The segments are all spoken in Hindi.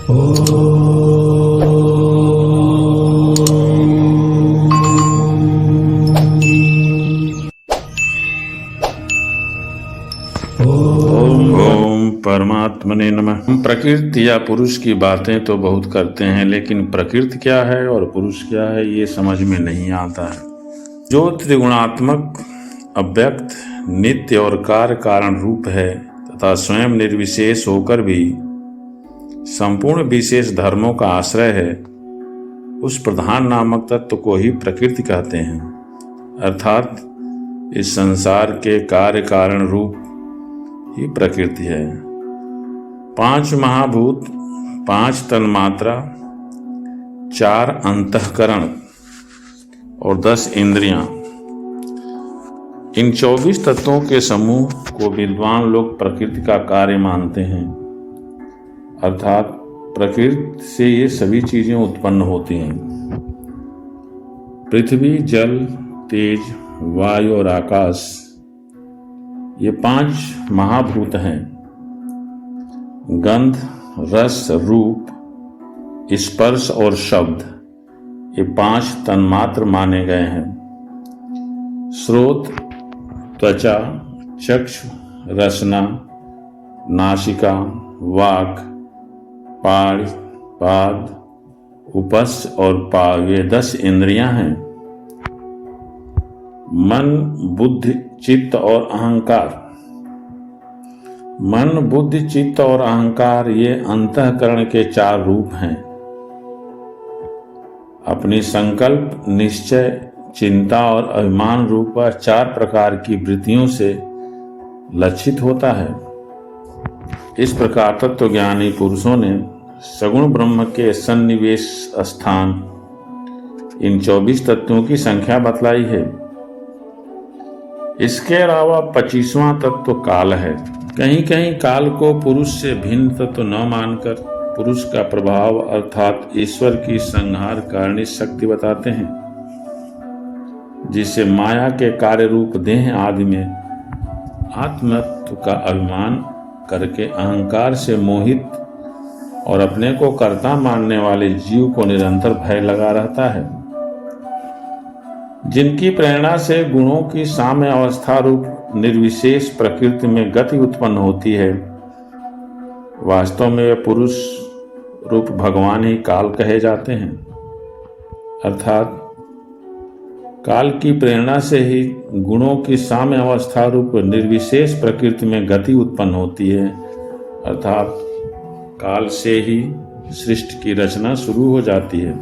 ओम परमात्मने नमः। हम प्रकृति या पुरुष की बातें तो बहुत करते हैं, लेकिन प्रकृति क्या है और पुरुष क्या है ये समझ में नहीं आता है। जो त्रिगुणात्मक, अव्यक्त, नित्य और कार्य कारण रूप है तथा स्वयं निर्विशेष होकर भी संपूर्ण विशेष धर्मों का आश्रय है, उस प्रधान नामक तत्व को ही प्रकृति कहते हैं। अर्थात इस संसार के कार्य कारण रूप ही प्रकृति है। 5 महाभूत, 5 तन्मात्रा, 4 अंतःकरण और 10 इंद्रियां, इन 24 तत्वों के समूह को विद्वान लोग प्रकृति का कार्य मानते हैं। अर्थात प्रकृति से ये सभी चीजें उत्पन्न होती हैं। पृथ्वी, जल, तेज, वायु और आकाश, ये 5 महाभूत हैं। गंध, रस, रूप, स्पर्श और शब्द, ये 5 तन्मात्र माने गए हैं। श्रोत, त्वचा, चक्षु, रसना, नासिका, वाक, पाण, पाद, उपस्थ और पाव, ये 10 इंद्रियां हैं। मन, बुद्धि, चित्त और अहंकार, मन, बुद्धि, चित्त और अहंकार, ये अंतःकरण के 4 रूप हैं। अपनी संकल्प, निश्चय, चिंता और अभिमान रूप 4 प्रकार की वृत्तियों से लक्षित होता है। इस प्रकार तत्वज्ञानी पुरुषों ने सगुण ब्रह्म के सन्निवेश स्थान इन 24 तत्वों की संख्या बतलाई है। इसके अलावा 25वां तत्व काल है। कहीं कहीं काल को पुरुष से भिन्न तत्व न मानकर पुरुष का प्रभाव अर्थात ईश्वर की संहार कारिणी शक्ति बताते हैं, जिससे माया के कार्य रूप देह आदि में आत्मत्व का अभिमान करके अहंकार से मोहित और अपने को कर्ता मानने वाले जीव को निरंतर भय लगा रहता है। जिनकी प्रेरणा से गुणों की साम्य अवस्था रूप निर्विशेष प्रकृति में गति उत्पन्न होती है, वास्तव में वे पुरुष रूप भगवान ही काल कहे जाते हैं। अर्थात काल की प्रेरणा से ही गुणों की साम्य अवस्था रूप निर्विशेष प्रकृति में गति उत्पन्न होती है। अर्थात काल से ही सृष्टि की रचना शुरू हो जाती है।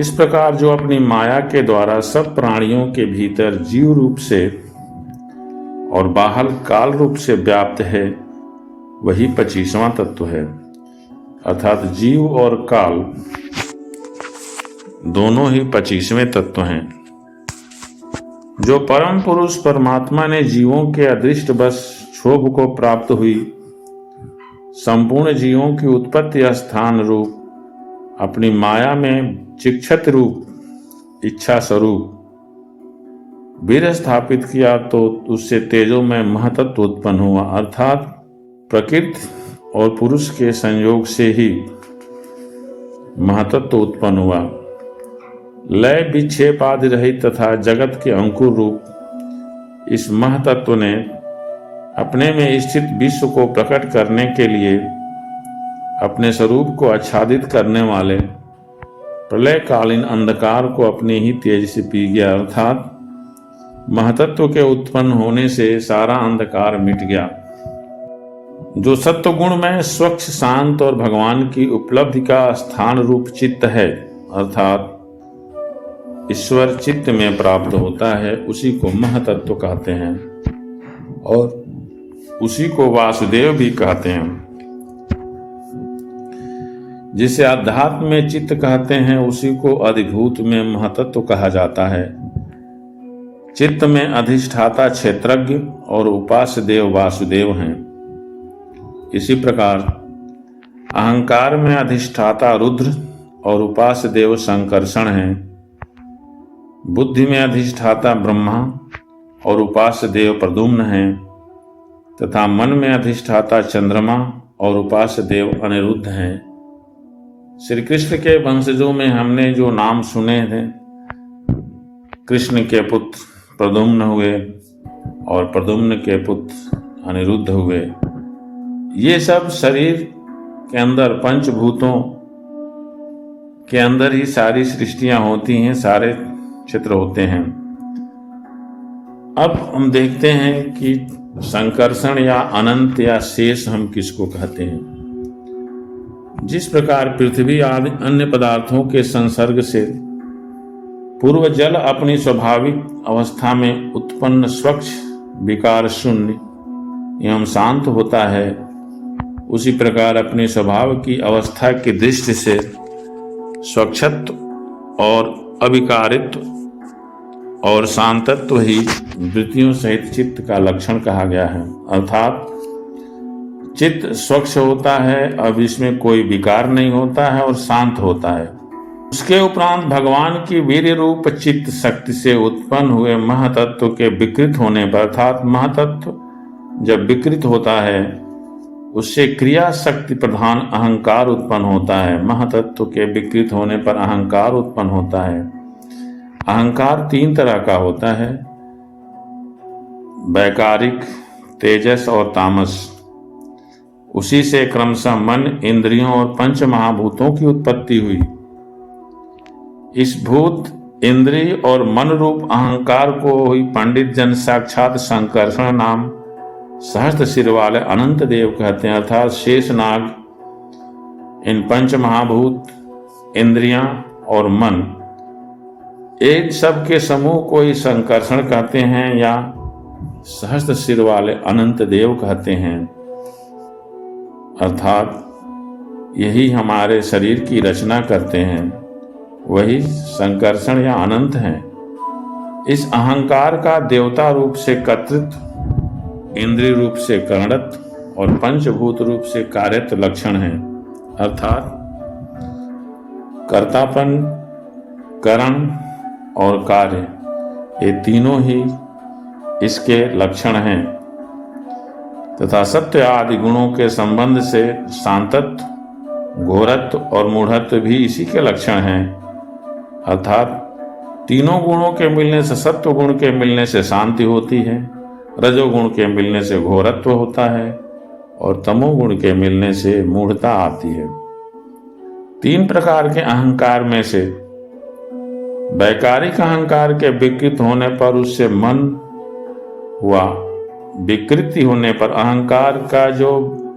इस प्रकार जो अपनी माया के द्वारा सब प्राणियों के भीतर जीव रूप से और बाहर काल रूप से व्याप्त है, वही 25वां तत्व है। अर्थात जीव और काल दोनों ही 25वें तत्व हैं। जो परम पुरुष परमात्मा ने जीवों के अदृष्ट बस क्षोभ को प्राप्त हुई संपूर्ण जीवों की उत्पत्ति स्थान रूप अपनी माया में चिक्षत रूप इच्छा स्वरूप वीर स्थापित किया, तो उससे तेजो में महतत्व उत्पन्न हुआ। अर्थात प्रकृति और पुरुष के संयोग से ही महतत्व उत्पन्न हुआ। लय विक्षेप आदि रहित तथा जगत के अंकुर रूप इस महतत्व ने अपने में स्थित विश्व को प्रकट करने के लिए अपने स्वरूप को आच्छादित करने वाले प्रलयकालीन अंधकार को अपने ही तेज से पी गया। अर्थात महतत्व के उत्पन्न होने से सारा अंधकार मिट गया। जो सत्व गुण में स्वच्छ, शांत और भगवान की उपलब्धि का स्थान रूप चित्त है, अर्थात ईश्वर चित्त में प्राप्त होता है, उसी को महतत्व कहते हैं और उसी को वासुदेव भी कहते हैं। जिसे अध्यात्म में चित्त कहते हैं, उसी को अधिभूत में महतत्व कहा जाता है। चित्त में अधिष्ठाता क्षेत्रज्ञ और उपास्य देव वासुदेव हैं। इसी प्रकार अहंकार में अधिष्ठाता रुद्र और उपास्य देव संकर्षण हैं। बुद्धि में अधिष्ठाता ब्रह्मा और उपास्य देव प्रद्युम्न हैं, तथा मन में अधिष्ठाता चंद्रमा और उपास्य देव अनिरुद्ध हैं। श्री कृष्ण के वंशजों में हमने जो नाम सुने थे, कृष्ण के पुत्र प्रद्युम्न हुए और प्रद्युम्न के पुत्र अनिरुद्ध हुए। ये सब शरीर के अंदर, पंचभूतों के अंदर ही सारी सृष्टियां होती हैं, सारे चित्र होते हैं। अब हम देखते हैं कि संकर्षण या अनंत या शेष हम किसको कहते हैं। जिस प्रकार पृथ्वी आदि अन्य पदार्थों के संसर्ग से पूर्व जल अपनी स्वाभाविक अवस्था में उत्पन्न स्वच्छ, विकार शून्य एवं शांत होता है, उसी प्रकार अपने स्वभाव की अवस्था की दृष्टि से स्वच्छत्व और अविकारित्व और शांतत्व ही वृत्तियों सहित चित्त का लक्षण कहा गया है। अर्थात चित्त स्वच्छ होता है, अब इसमें कोई विकार नहीं होता है और शांत होता है। उसके उपरांत भगवान की वीर्य रूप चित्त शक्ति से उत्पन्न हुए महातत्व के विकृत होने पर, अर्थात महातत्व जब विकृत होता है उससे क्रिया शक्ति प्रधान अहंकार उत्पन्न होता है। महातत्व के विकृत होने पर अहंकार उत्पन्न होता है। अहंकार 3 तरह का होता है, वैकारिक, तेजस और तामस। उसी से क्रमशः मन, इंद्रियों और पंच महाभूतों की उत्पत्ति हुई। इस भूत, इंद्रिय और मन रूप अहंकार को ही पंडित जन साक्षात संकर्षण नाम सहस्त्र सिर वाले अनंत देव कहते हैं। अर्थात शेष नाग इन पंच महाभूत, इंद्रियां और मन, एक सब के समूह को ही संकर्षण कहते हैं या सहस्त्र सिर वाले अनंत देव कहते हैं। अर्थात यही हमारे शरीर की रचना करते हैं, वही संकर्षण या अनंत हैं। इस अहंकार का देवता रूप से कर्तृत्व, इंद्रिय रूप से करणत्व और पंचभूत रूप से कार्यत्व लक्षण है। अर्थात कर्तापन, करण और कार्य, ये तीनों ही इसके लक्षण हैं तथा सत्य आदि गुणों के संबंध से शांतत्व, घोरत्व और मूढ़त्व भी इसी के लक्षण हैं। अर्थात तीनों गुणों के मिलने से, सत्व गुण के मिलने से शांति होती है, रजोगुण के मिलने से घोरत्व होता है और तमोगुण के मिलने से मूढ़ता आती है। 3 प्रकार के अहंकार में से वैकारिक अहंकार के विकृत होने पर उससे मन हुआ, विकृति होने पर अहंकार का, जो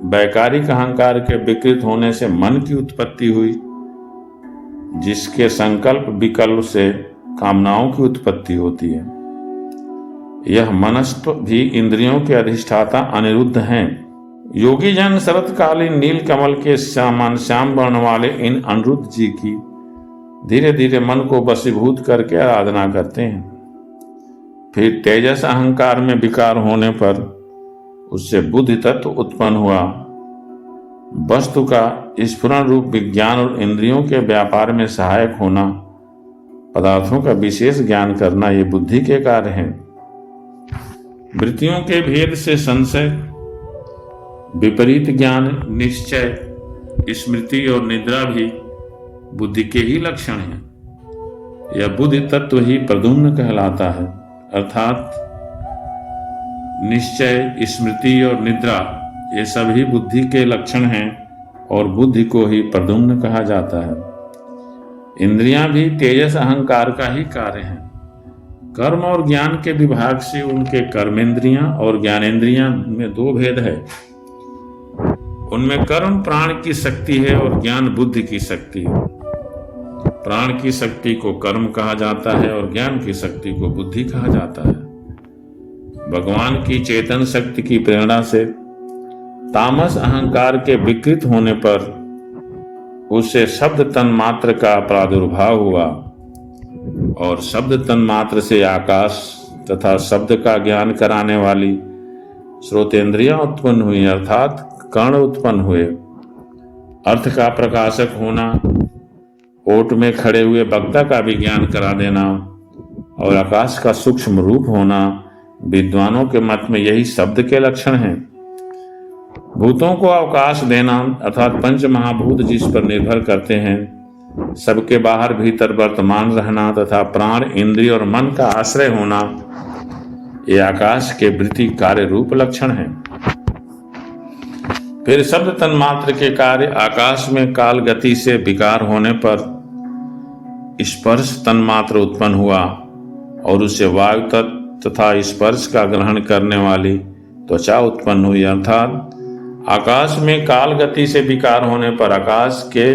वैकारिक अहंकार के विकृत होने से मन की उत्पत्ति हुई, जिसके संकल्प विकल्प से कामनाओं की उत्पत्ति होती है। यह मनस्त्व भी इंद्रियों के अधिष्ठाता अनिरुद्ध हैं। योगी जन शरतकालीन नील कमल के समान श्याम वर्ण वाले इन अनिरुद्ध जी की धीरे धीरे मन को वशीभूत करके आराधना करते हैं। फिर तेजस अहंकार में विकार होने पर उससे बुद्धि तत्व उत्पन्न हुआ। वस्तु का स्फुरण रूप विज्ञान और इंद्रियों के व्यापार में सहायक होना, पदार्थों का विशेष ज्ञान करना, ये बुद्धि के कार्य हैं। वृत्तियों के भेद से संशय, विपरीत ज्ञान, निश्चय, स्मृति और निद्रा भी बुद्धि के ही लक्षण हैं। यह बुद्धि तत्व ही प्रद्युम्न कहलाता है। अर्थात निश्चय, स्मृति और निद्रा ये सभी बुद्धि के लक्षण हैं और बुद्धि को ही प्रद्युम्न कहा जाता है। इंद्रियां भी तेजस अहंकार का ही कार्य हैं। कर्म और ज्ञान के विभाग से उनके कर्मेंद्रियां और ज्ञानेंद्रियां में 2 भेद है। उनमें कर्म प्राण की शक्ति है और ज्ञान बुद्धि की शक्ति है। प्राण की शक्ति को कर्म कहा जाता है और ज्ञान की शक्ति को बुद्धि कहा जाता है। भगवान की चेतन शक्ति की प्रेरणा से तामस अहंकार के विकृत होने पर उससे शब्द तन्मात्र का प्रादुर्भाव हुआ और शब्द तन्मात्र से आकाश तथा शब्द का ज्ञान कराने वाली श्रोतेंद्रियां उत्पन्न हुई, अर्थात कर्ण उत्पन्न हुए। अर्थ का प्रकाशक होना, ओट में खड़े हुए वक्ता का भी ज्ञान करा देना और आकाश का सूक्ष्म रूप होना, विद्वानों के मत में यही शब्द के लक्षण हैं। भूतों को अवकाश देना अर्थात पंच महाभूत जिस पर निर्भर करते हैं, सबके बाहर भीतर वर्तमान रहना तथा प्राण, इंद्रिय और मन का आश्रय होना, ये आकाश के वृत्ति कार्य रूप लक्षण है। फिर शब्द तन्मात्र के कार्य आकाश में काल गति से विकार होने पर स्पर्श तन्मात्र उत्पन्न हुआ और उससे वायु तत्व तथा स्पर्श का ग्रहण करने वाली त्वचा उत्पन्न हुई। अर्थात आकाश में काल गति से विकार होने पर, आकाश के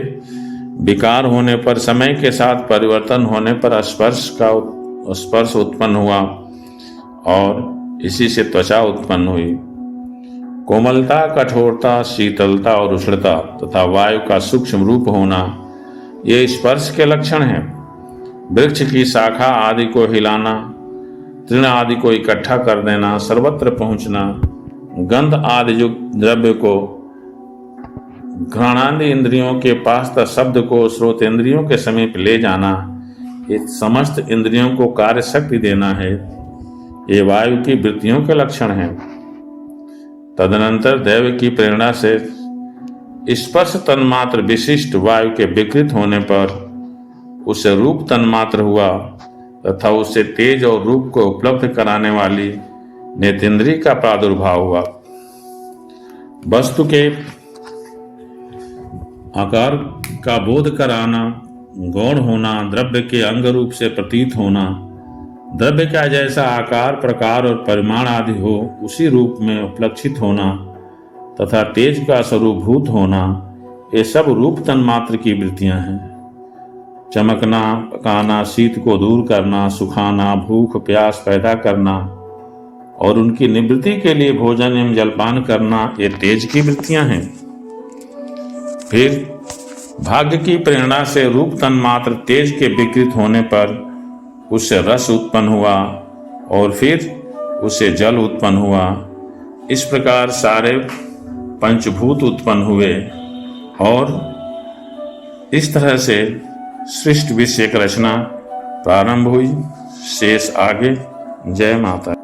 विकार होने पर, समय के साथ परिवर्तन होने पर स्पर्श उत्पन्न हुआ और इसी से त्वचा उत्पन्न हुई। कोमलता, कठोरता, शीतलता और उष्णता तथा वायु का सूक्ष्म रूप होना ये स्पर्श के लक्षण हैं। वृक्ष की शाखा आदि को हिलाना, तृण आदि को इकट्ठा कर देना, सर्वत्र पहुंचना, गंध आदि युक्त द्रव्य को घ्राणादि इंद्रियों के पास तथा शब्द को श्रोतेंद्रियों के समीप ले जाना, ये समस्त इंद्रियों को कार्य शक्ति देना है, ये वायु की वृत्तियों के लक्षण हैं। तदनंतर दैव की प्रेरणा से स्पर्श तन्मात्र विशिष्ट वायु के विकृत होने पर उसे रूप तन्मात्र हुआ तथा उससे तेज और रूप को उपलब्ध कराने वाली नेतेंद्रिय का प्रादुर्भाव हुआ। वस्तु के आकार का बोध कराना, गौण होना, द्रव्य के अंग रूप से प्रतीत होना, द्रव्य का जैसा आकार, प्रकार और परिमाण आदि हो उसी रूप में उपलक्षित होना तथा तेज का स्वरूपभूत होना, ये सब रूप तन्मात्र की वृत्तियां हैं। चमकना, पकाना, शीत को दूर करना, सुखाना, भूख प्यास पैदा करना और उनकी निवृत्ति के लिए भोजन एवं जलपान करना, ये तेज की वृत्तियां हैं। फिर भाग्य की प्रेरणा से रूप तन्मात्र तेज के विकृत होने पर उससे रस उत्पन्न हुआ और फिर उससे जल उत्पन्न हुआ। इस प्रकार सारे पंचभूत उत्पन्न हुए और इस तरह से सृष्टि विषयक रचना प्रारंभ हुई। शेष आगे। जय माता।